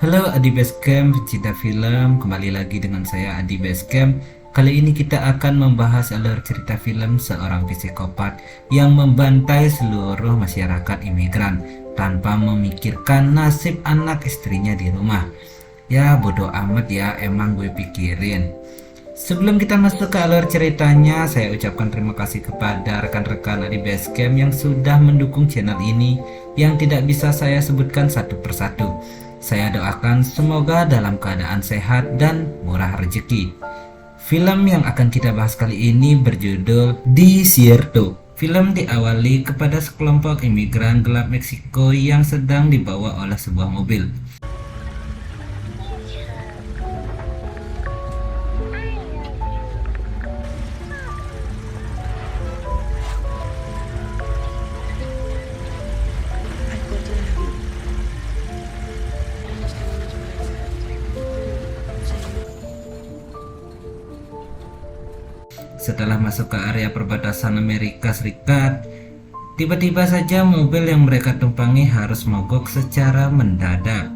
Halo Adi Basecamp, pecinta film, kembali lagi dengan saya Adi Basecamp. Kali ini kita akan membahas alur cerita film seorang psikopat yang membantai seluruh masyarakat imigran tanpa memikirkan nasib anak istrinya di rumah. Ya bodoh amat ya, emang gue pikirin. Sebelum kita masuk ke alur ceritanya, saya ucapkan terima kasih kepada rekan-rekan Adi Basecamp yang sudah mendukung channel ini yang tidak bisa saya sebutkan satu persatu. Saya doakan semoga dalam keadaan sehat dan murah rezeki. Film yang akan kita bahas kali ini berjudul Desierto. Film diawali kepada sekelompok imigran gelap Meksiko yang sedang dibawa oleh sebuah mobil. Setelah masuk ke area perbatasan Amerika Serikat, tiba-tiba saja mobil yang mereka tumpangi harus mogok secara mendadak.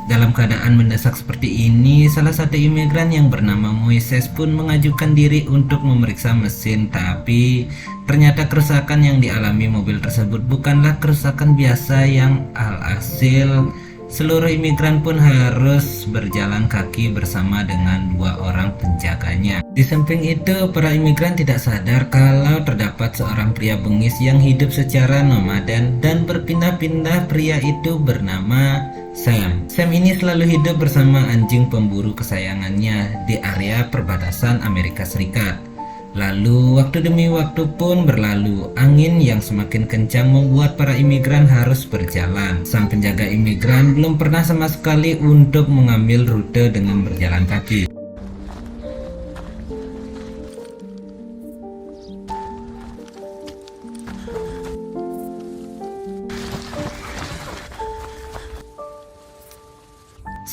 Dalam keadaan mendesak seperti ini, salah satu imigran yang bernama Moises pun mengajukan diri untuk memeriksa mesin, tapi ternyata kerusakan yang dialami mobil tersebut bukanlah kerusakan biasa yang alhasil seluruh imigran pun harus berjalan kaki bersama dengan dua orang penjaganya. Di samping itu, para imigran tidak sadar kalau terdapat seorang pria bengis yang hidup secara nomaden dan berpindah-pindah. Pria itu bernama Sam. Sam ini selalu hidup bersama anjing pemburu kesayangannya di area perbatasan Amerika Serikat. Lalu waktu demi waktu pun berlalu, angin yang semakin kencang membuat para imigran harus berjalan. Sang penjaga imigran belum pernah sama sekali untuk mengambil rute dengan berjalan kaki.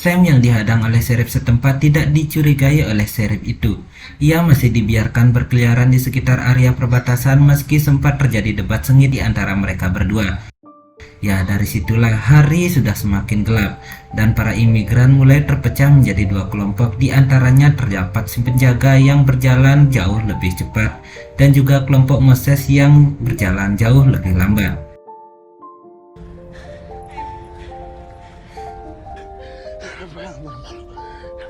Sam yang dihadang oleh sheriff setempat tidak dicurigai oleh sheriff itu. Ia masih dibiarkan berkeliaran di sekitar area perbatasan meski sempat terjadi debat sengit di antara mereka berdua. Ya, dari situlah hari sudah semakin gelap dan para imigran mulai terpecah menjadi dua kelompok. Di antaranya terdapat si penjaga yang berjalan jauh lebih cepat dan juga kelompok Moses yang berjalan jauh lebih lambat.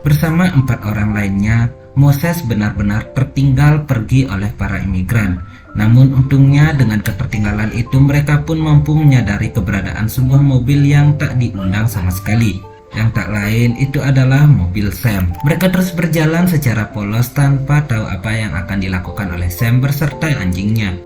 Bersama 4 orang lainnya, Moses benar-benar tertinggal pergi oleh para imigran. Namun untungnya dengan ketertinggalan itu mereka pun mampu menyadari keberadaan sebuah mobil yang tak diundang sama sekali. Yang tak lain itu adalah mobil Sam. Mereka terus berjalan secara polos tanpa tahu apa yang akan dilakukan oleh Sam berserta anjingnya.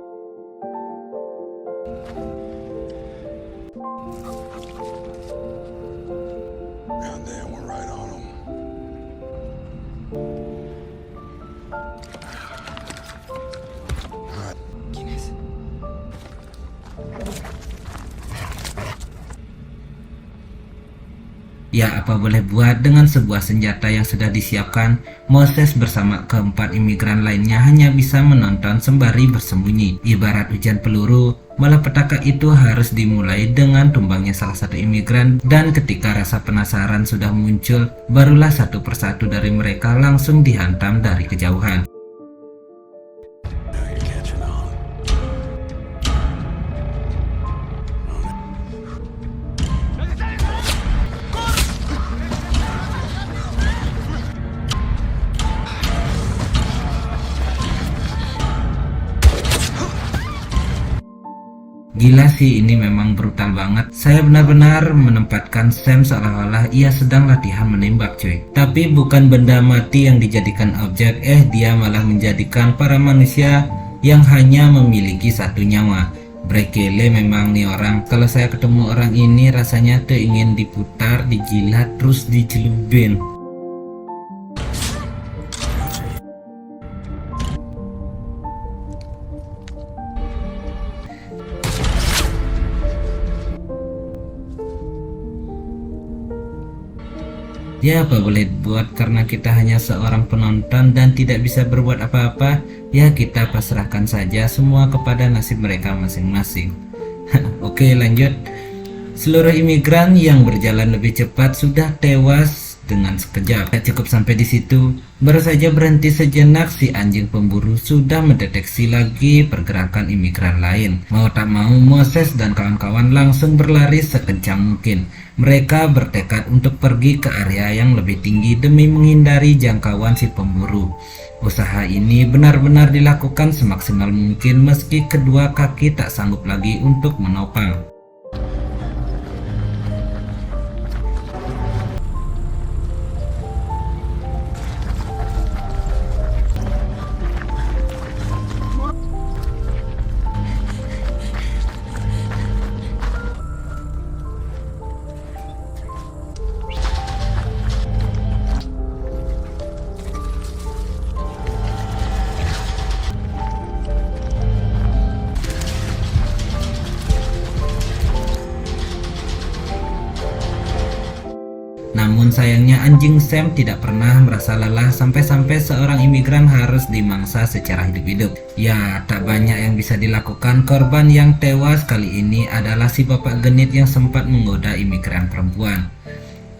Ya, apa boleh buat, dengan sebuah senjata yang sudah disiapkan, Moses bersama keempat imigran lainnya hanya bisa menonton sembari bersembunyi. Ibarat hujan peluru, malapetaka itu harus dimulai dengan tumbangnya salah satu imigran, dan ketika rasa penasaran sudah muncul, barulah satu persatu dari mereka langsung dihantam dari kejauhan. Gila sih, ini memang brutal banget. Saya benar-benar menempatkan Sam seolah-olah ia sedang latihan menembak cuy. Tapi bukan benda mati yang dijadikan objek, dia malah menjadikan para manusia yang hanya memiliki satu nyawa. Brekele memang nih orang. Kalau saya ketemu orang ini rasanya tuh ingin diputar, dijilat, terus dicelupin. Ya apa boleh buat, karena kita hanya seorang penonton dan tidak bisa berbuat apa-apa. Ya kita pasrahkan saja semua kepada nasib mereka masing-masing. Oke lanjut. Seluruh imigran yang berjalan lebih cepat sudah tewas dengan sekejap. Cukup sampai di situ. Baru saja berhenti sejenak, si anjing pemburu sudah mendeteksi lagi pergerakan imigran lain. Mau tak mau, Moses dan kawan-kawan langsung berlari sekencang mungkin. Mereka bertekad untuk pergi ke area yang lebih tinggi demi menghindari jangkauan si pemburu. Usaha ini benar-benar dilakukan semaksimal mungkin meski kedua kaki tak sanggup lagi untuk menopang. Namun sayangnya anjing Sam tidak pernah merasa lelah sampai-sampai seorang imigran harus dimangsa secara hidup-hidup. Ya, tak banyak yang bisa dilakukan. Korban yang tewas kali ini adalah si bapak genit yang sempat menggoda imigran perempuan.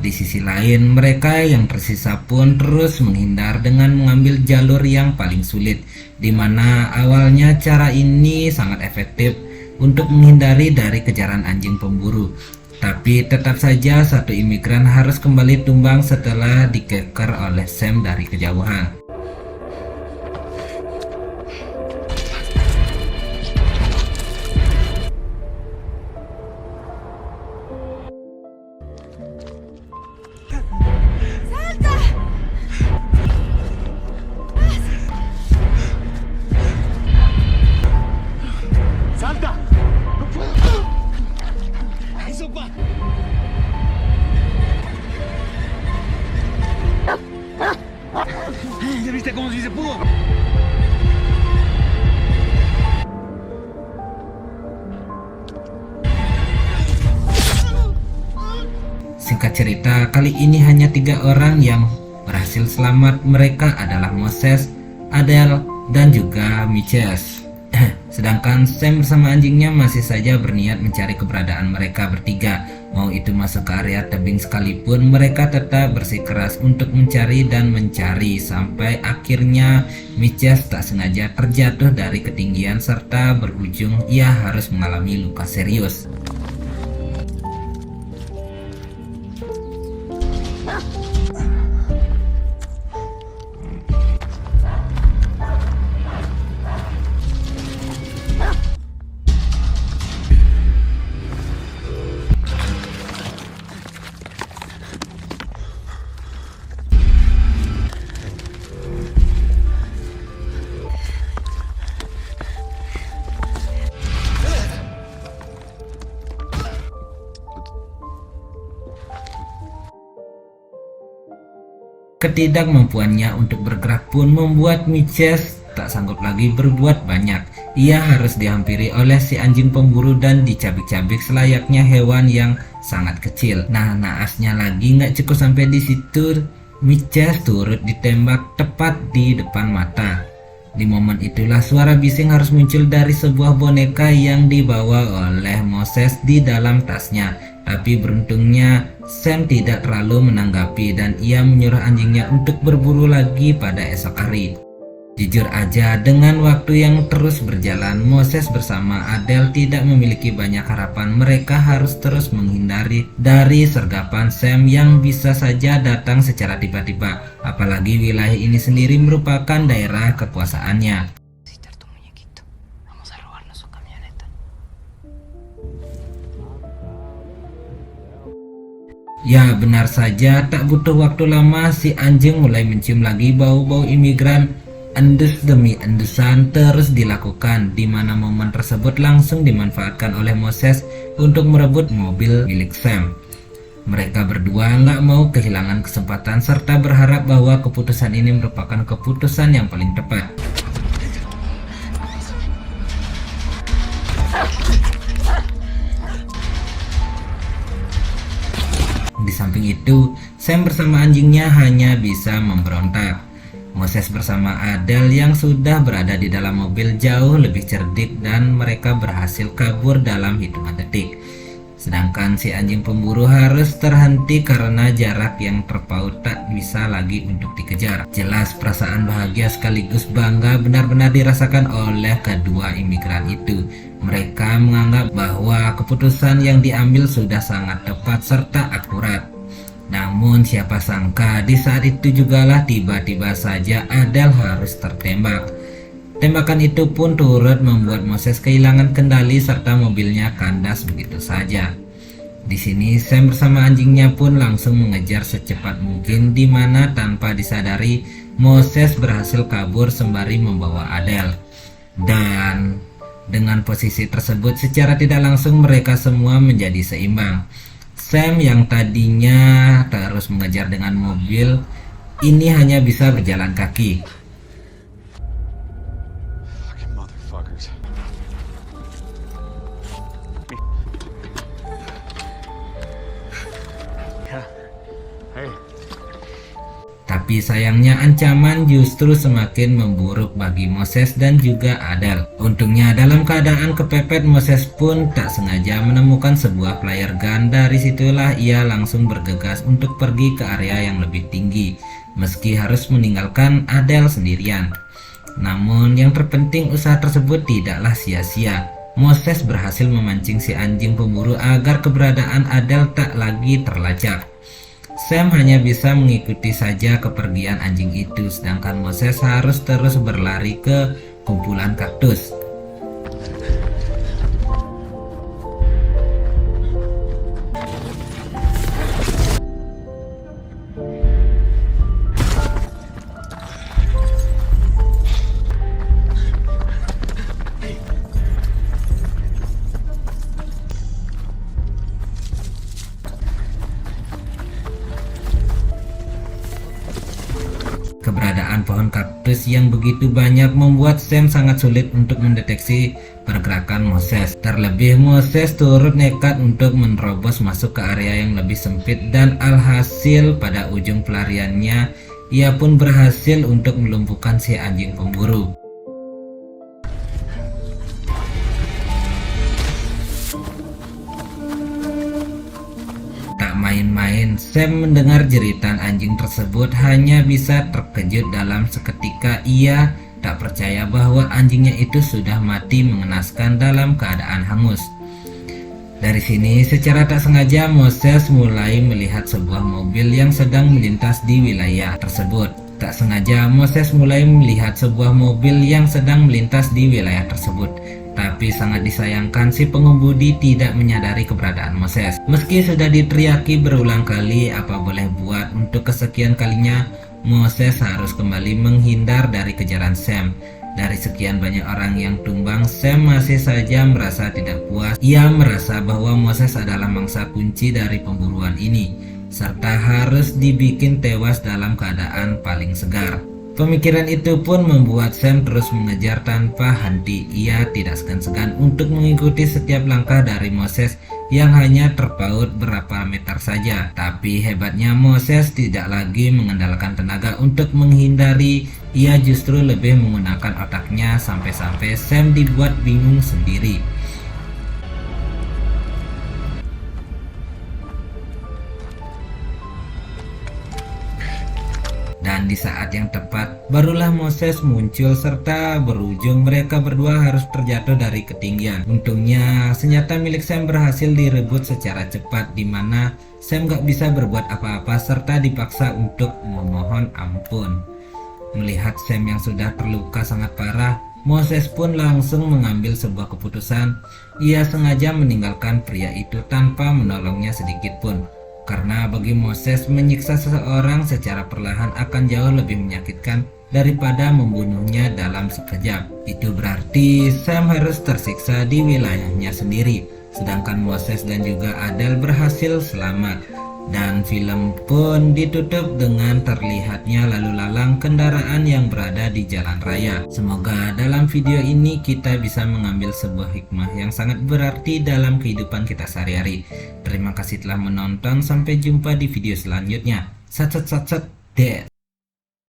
Di sisi lain, mereka yang tersisa pun terus menghindar dengan mengambil jalur yang paling sulit, di mana awalnya cara ini sangat efektif untuk menghindari dari kejaran anjing pemburu. Tapi tetap saja satu imigran harus kembali tumbang setelah dikeker oleh Sam dari kejauhan. ¡Salta! ¡No puedo! ¡Eso pa! ¿Ya viste cómo sí se pudo? Singkat cerita, kali ini hanya 3 orang yang berhasil selamat. Mereka adalah Moses, Adele, dan juga Mitches. Sedangkan Sam bersama anjingnya masih saja berniat mencari keberadaan mereka bertiga. Mau itu masuk ke area tebing sekalipun, mereka tetap bersikeras untuk mencari dan mencari sampai akhirnya Mitches tak sengaja terjatuh dari ketinggian serta berujung ia harus mengalami luka serius. Ketidakmampuannya untuk bergerak pun membuat Mitches tak sanggup lagi berbuat banyak. Ia harus dihampiri oleh si anjing pemburu dan dicabik-cabik selayaknya hewan yang sangat kecil. Nah, naasnya lagi nggak cukup sampai di situ, Mitches turut ditembak tepat di depan mata. Di momen itulah suara bising harus muncul dari sebuah boneka yang dibawa oleh Moses di dalam tasnya. Tapi beruntungnya Sam tidak terlalu menanggapi dan ia menyuruh anjingnya untuk berburu lagi pada esok hari. Jujur aja, dengan waktu yang terus berjalan, Moses bersama Adele tidak memiliki banyak harapan. Mereka harus terus menghindari dari sergapan Sam yang bisa saja datang secara tiba-tiba. Apalagi wilayah ini sendiri merupakan daerah kekuasaannya. Ya benar saja, tak butuh waktu lama si anjing mulai mencium lagi bau-bau imigran. Endus demi endusan terus dilakukan, di mana momen tersebut langsung dimanfaatkan oleh Moses untuk merebut mobil milik Sam. Mereka berdua nggak mau kehilangan kesempatan serta berharap bahwa keputusan ini merupakan keputusan yang paling tepat. Di samping itu, Sam bersama anjingnya hanya bisa memberontak. Moses bersama Adele yang sudah berada di dalam mobil jauh lebih cerdik dan mereka berhasil kabur dalam hitungan detik. Sedangkan si anjing pemburu harus terhenti karena jarak yang terpaut tak bisa lagi untuk dikejar. Jelas perasaan bahagia sekaligus bangga benar-benar dirasakan oleh kedua imigran itu. Mereka menganggap bahwa keputusan yang diambil sudah sangat tepat serta akurat. Namun siapa sangka di saat itu jugalah tiba-tiba saja Adele harus tertembak. Tembakan itu pun turut membuat Moses kehilangan kendali serta mobilnya kandas begitu saja. Di sini Sam bersama anjingnya pun langsung mengejar secepat mungkin, di mana tanpa disadari Moses berhasil kabur sembari membawa Adele. Dan dengan posisi tersebut secara tidak langsung mereka semua menjadi seimbang. Sam yang tadinya terus mengejar dengan mobil ini hanya bisa berjalan kaki. Tapi sayangnya ancaman justru semakin memburuk bagi Moses dan juga Adele. Untungnya dalam keadaan kepepet Moses pun tak sengaja menemukan sebuah flare gun. Dari situlah ia langsung bergegas untuk pergi ke area yang lebih tinggi, meski harus meninggalkan Adele sendirian. Namun yang terpenting usaha tersebut tidaklah sia-sia. Moses berhasil memancing si anjing pemburu agar keberadaan Adele tak lagi terlacak. Sam hanya bisa mengikuti saja kepergian anjing itu, sedangkan Moses harus terus berlari ke kumpulan kaktus. Keberadaan pohon kaktus yang begitu banyak membuat Sam sangat sulit untuk mendeteksi pergerakan Moses. Terlebih Moses turut nekat untuk menerobos masuk ke area yang lebih sempit dan alhasil pada ujung pelariannya ia pun berhasil untuk melumpuhkan si anjing pemburu. Main-main, Sam mendengar jeritan anjing tersebut hanya bisa terkejut dalam seketika. Ia tak percaya bahwa anjingnya itu sudah mati mengenaskan dalam keadaan hangus. Dari sini secara tak sengaja Moses mulai melihat sebuah mobil yang sedang melintas di wilayah tersebut. Tak sengaja Moses mulai melihat sebuah mobil yang sedang melintas di wilayah tersebut. Tapi sangat disayangkan si pengemudi tidak menyadari keberadaan Moses. Meski sudah diteriaki berulang kali, apa boleh buat, untuk kesekian kalinya Moses harus kembali menghindar dari kejaran Sam. Dari sekian banyak orang yang tumbang, Sam masih saja merasa tidak puas. Ia merasa bahwa Moses adalah mangsa kunci dari pemburuan ini, serta harus dibikin tewas dalam keadaan paling segar. Pemikiran itu pun membuat Sam terus mengejar tanpa henti. Ia tidak segan-segan untuk mengikuti setiap langkah dari Moses yang hanya terpaut berapa meter saja. Tapi hebatnya Moses tidak lagi mengandalkan tenaga untuk menghindari. Ia justru lebih menggunakan otaknya sampai-sampai Sam dibuat bingung sendiri. Dan di saat yang tepat, barulah Moses muncul serta berujung mereka berdua harus terjatuh dari ketinggian. Untungnya, senjata milik Sam berhasil direbut secara cepat, di mana Sam gak bisa berbuat apa-apa serta dipaksa untuk memohon ampun. Melihat Sam yang sudah terluka sangat parah, Moses pun langsung mengambil sebuah keputusan. Ia sengaja meninggalkan pria itu tanpa menolongnya sedikit pun. Karena bagi Moses menyiksa seseorang secara perlahan akan jauh lebih menyakitkan daripada membunuhnya dalam sekejap. Itu berarti Sam harus tersiksa di wilayahnya sendiri, sedangkan Moses dan juga Adele berhasil selamat. Dan film pun ditutup dengan terlihatnya lalu lalang kendaraan yang berada di jalan raya. Semoga dalam video ini kita bisa mengambil sebuah hikmah yang sangat berarti dalam kehidupan kita sehari-hari. Terima kasih telah menonton, sampai jumpa di video selanjutnya. Sat sat sat sat des.